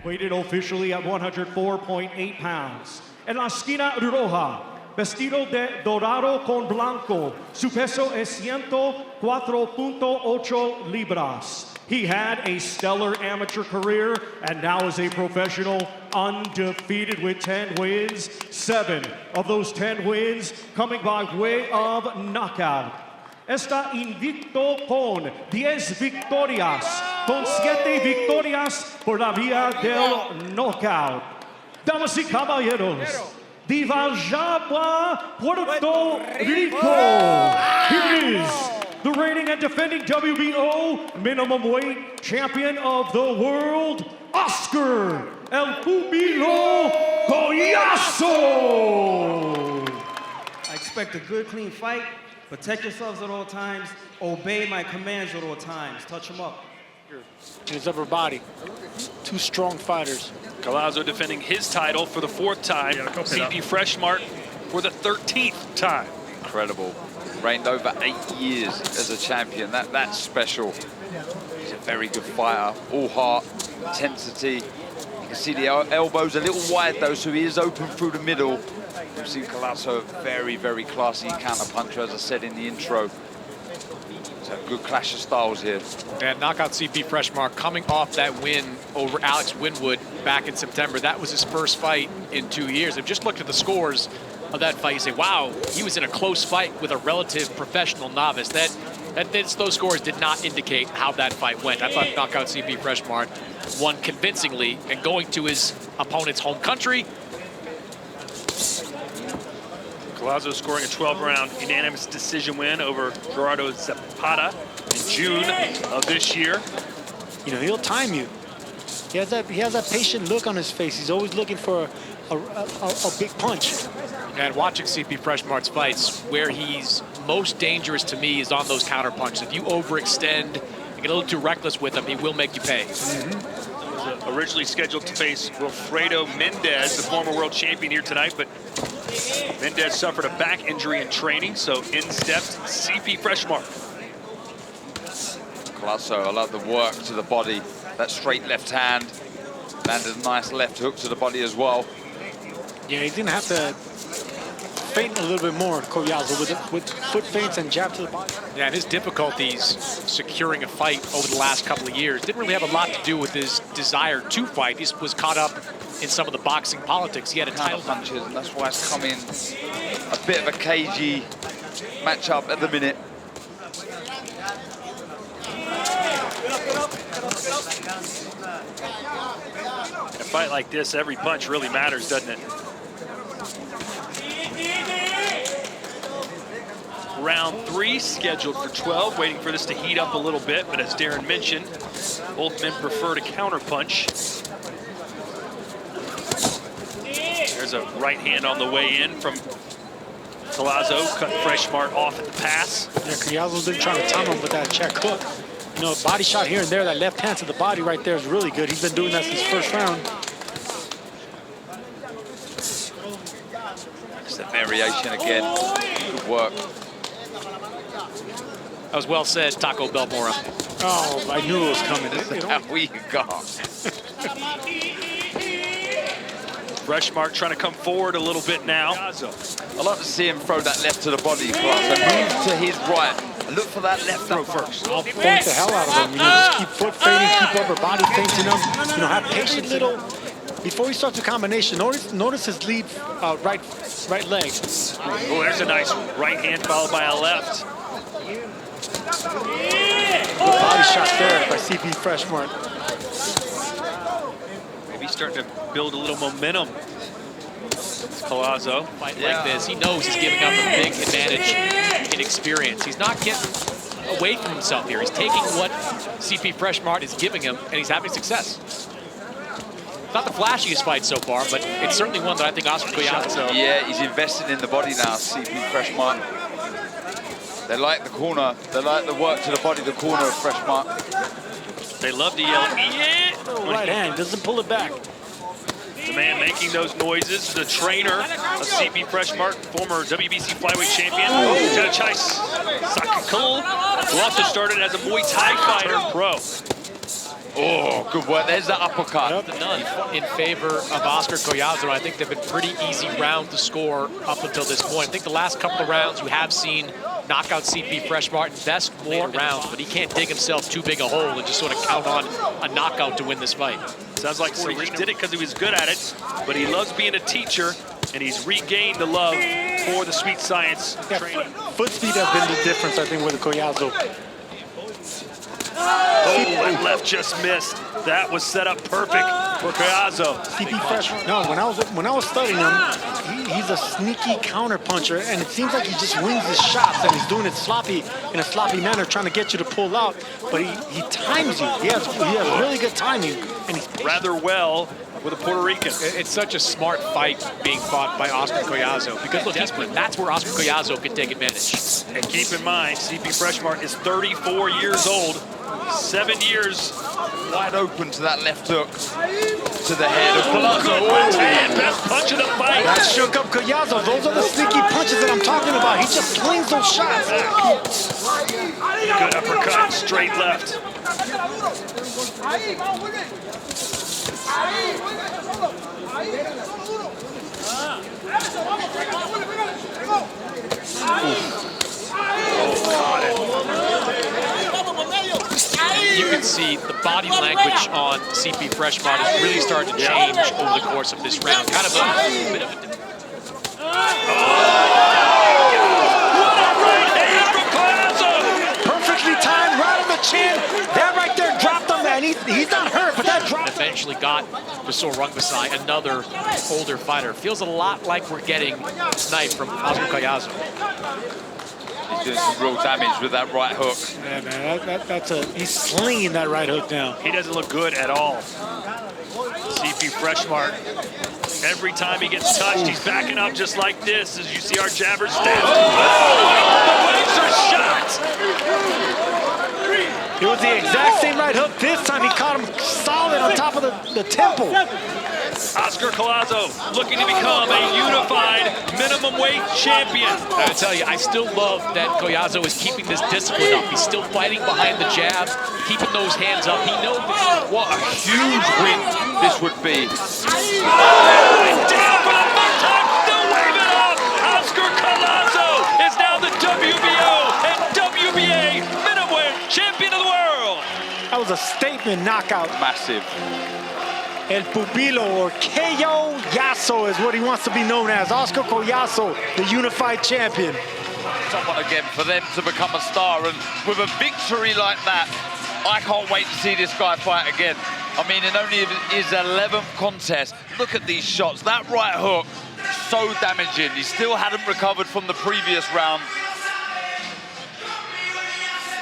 weighted officially at 104.8 pounds. En la esquina roja, vestido de dorado con blanco, su peso es 104.8 libras. He had a stellar amateur career and now is a professional, undefeated with 10 wins. 7 of those 10 wins coming by way of knockout. Está invicto con 10 victorias, con 7 victorias por la vía del knockout. Damas y caballeros, de Villalba, Puerto Rico, here is the reigning and defending WBO minimum weight champion of the world, Oscar El Pupilo Collazo. I expect a good, clean fight. Protect yourselves at all times. Obey my commands at all times. Touch them up. His upper body. Two strong fighters. Collazo defending his title for the 4th time. CP Freshmart for the 13th time. Incredible. Reigned over 8 years as a champion. That's special. He's a very good fighter. All heart, intensity. You can see the elbows a little wide though, so he is open through the middle. We've seen Collazo, very, very classy counter-puncher, as I said in the intro. It's a good clash of styles here. And knockout CP Freshmart coming off that win over Alex Winwood back in September. That was his first fight in 2 years. If you just looked at the scores of that fight, you say, wow, he was in a close fight with a relative professional novice. Those scores did not indicate how that fight went. I thought knockout CP Freshmart won convincingly and going to his opponent's home country. Collazo scoring a 12-round unanimous decision win over Gerardo Zapata in June of this year. You know, he'll time you. He has that patient look on his face. He's always looking for a big punch. And watching CP Freshmart's fights, where he's most dangerous to me is on those counter punches. If you overextend and get a little too reckless with him, he will make you pay. Originally scheduled to face Wilfredo Mendez, the former world champion, here tonight, but Mendez suffered a back injury in training, so in stepped CP Freshmart. Collazo, I love the work to the body. That straight left hand. Landed a nice left hook to the body as well. Yeah, he's gonna have to feint a little bit more, Collazo, with foot feints and jab to the body. Yeah, and his difficulties securing a fight over the last couple of years didn't really have a lot to do with his desire to fight. He just was caught up in some of the boxing politics. He had a title punches, and that's why it's come in a bit of a cagey matchup at the minute. In a fight like this, every punch really matters, doesn't it? Round 3 scheduled for 12, waiting for this to heat up a little bit, but as Darren mentioned, both men prefer to counterpunch. There's a right hand on the way in from Collazo, cut Freshmart off at the pass. Yeah, Collazo's been trying to time him with that check hook. You know, body shot here and there, that left hand to the body right there is really good. He's been doing that since first round. It's a variation again. Good work. That was well said, Taco Belmora. Oh, I knew it was coming. How we got. Freshmart trying to come forward a little bit now. I love to see him throw that left to the body, Collazo. Move to his right. Look for that left throw first. I'll point the hell out of him. You know, just keep foot fading, keep upper body feinting him. You know, have patience little. Before he starts a combination, notice his lead right leg. Oh, there's a nice right hand followed by a left. Good body shot there by CP Freshmart. Maybe starting to build a little momentum. Collazo. Fight like this, he knows he's giving up a big advantage in experience. He's not getting away from himself here. He's taking what CP Freshmart is giving him, and he's having success. It's not the flashiest fight so far, but it's certainly one that I think Oscar Collazo. Yeah, he's investing in the body now, CP Freshmart. They like the corner. They like the work to the body, the corner of Freshmart. They love to yell, yeah! Right hand, doesn't pull it back. The man making those noises, the trainer of CP Freshmart, former WBC flyweight champion, Sakakul, who also started as a Muay Thai fighter pro. Oh, good work. There's the uppercut. None in favor of Oscar Collazo. I think they've been pretty easy round to score up until this point. I think the last couple of rounds you have seen knockout CP Freshmart invest more rounds, but he can't dig himself too big a hole and just sort of count on a knockout to win this fight. Sounds like he just did it because he was good at it, but he loves being a teacher, and he's regained the love for the sweet science training. Foot speed has been the difference, I think, with the Collazo. Oh, that left just missed. That was set up perfect for Collazo. CP Freshmart. No, when I was studying him, he's a sneaky counter puncher, and it seems like he just wins his shots, and he's doing it sloppy in a sloppy manner, trying to get you to pull out. But he times you. He has really good timing, and he's rather well with a Puerto Rican. It's such a smart fight being fought by Oscar Collazo because look, that's where Oscar Collazo can take advantage. And keep in mind, CP Freshmart is 34 years old. 7 years wide open to that left hook to the head of Collazo. Best punch of the fight. That shook up Collazo. Those are the sneaky punches that I'm talking about. He just slings those shots. Good uppercut, straight left. You can see the body language on CP Freshmart is really starting to change over the course of this round. Kind of a bit of a... Perfectly timed, right on the chin. That right there dropped him, man. He's not hurt, but that dropped him. Eventually got Basur Rungbasai, another older fighter. Feels a lot like we're getting tonight from Oscar Collazo. He's doing some real damage with that right hook. Yeah, man, he's slinging that right hook now. He doesn't look good at all. CP Freshmart, every time he gets touched, he's backing up just like this, as you see our jabbers stand. Oh, the legs are shot! It was the exact same right hook. This time he caught him solid on top of the temple. Oscar Collazo looking to become a unified minimum weight champion. I tell you, I still love that Collazo is keeping this discipline up. He's still fighting behind the jab, keeping those hands up. He knows what a huge win this would be. Down for the third time, they'll wave it off. Oscar Collazo is now the WBO and WBA minimum champion of the world. That was a statement knockout. Massive. El Pupilo, or KO Yasso, is what he wants to be known as. Oscar Collazo, the unified champion. Someone again for them to become a star, and with a victory like that, I can't wait to see this guy fight again. I mean, in only his 11th contest, look at these shots. That right hook, so damaging. He still hadn't recovered from the previous round.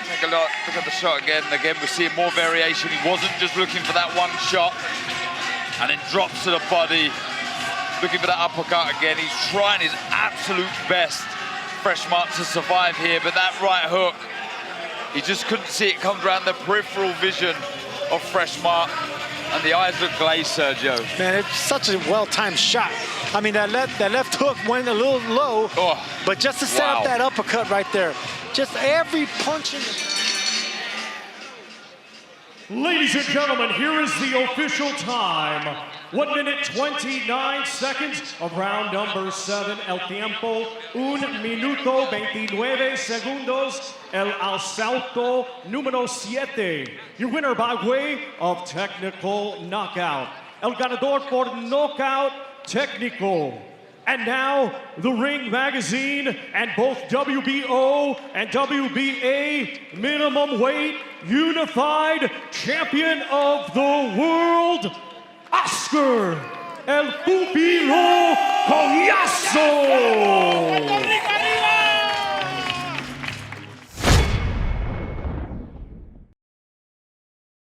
Take a look at the shot again. Again, we're seeing more variation. He wasn't just looking for that one shot. And then drops to the body, looking for that uppercut again. He's trying his absolute best, Freshmart, to survive here, but that right hook, he just couldn't see it. Comes around the peripheral vision of Freshmart, and the eyes look glazed, Sergio. Man, it's such a well-timed shot. I mean, that left hook went a little low, but just to set up that uppercut right there, just every punch in the... Ladies and gentlemen, here is the official time. 1 minute 29 seconds of round number 7. El tiempo, 1 minuto 29 segundos. El asalto número 7. Your winner by way of technical knockout. El ganador por knockout técnico. And now, the Ring Magazine and both WBO and WBA minimum weight unified champion of the world, Oscar El Pupilo Collazo.